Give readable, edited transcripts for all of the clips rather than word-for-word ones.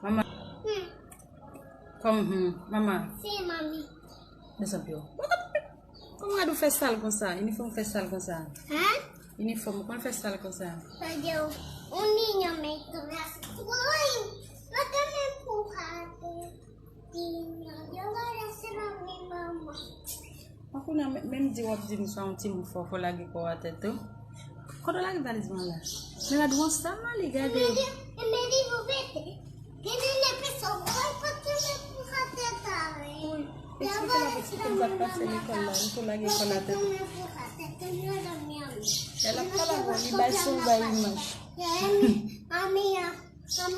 Maman. Comme, maman. Si, mami. Descends plus haut. Comment on fait ça comme ça? Uniforme fait ça comme ça. Hein? Uniforme, comment on fait ça comme ça? Pero un niño me hace. ¡Uy! No te me empujaste. Niño, yo voy a hacer a mi mamá. Hakuna même di wap di mswa un ti mou fò lage ko a tête. Kodo lage valise man la. Mais la douan sa man li gade. Me dijo, vete. Tiene le peso. Ay, ¿por qué me empujaste otra vez? Explique la petite comme ça passe l'école là, il faut lage ko la tête. Me empujaste, que no era mi amigo. Elle a pas la voix, li bay son bay image. Amigo, yo no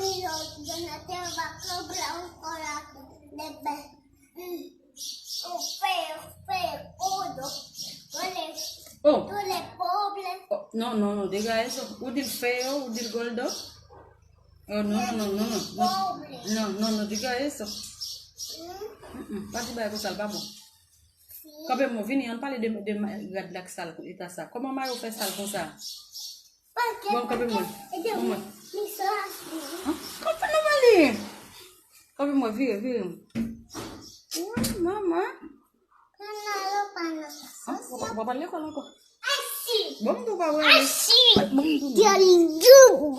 te voy a comprar un corazón de bebé. Un feo, uno. Oh. Tú le pobre. Oh, no, diga eso. Udil feo, udil goldo. Oh, no, diga eso. Pati bay ko sal pas bon. Quand même, vini, on parle de garde la salle pour l'état ça. Comment Mario fait ça comme ça? Bon, quand même, moi. Como não vale? Come moi, viu? Mama. Bapak lihat kalau kok. Así. Bom tu bawa. Así. Dia lindo.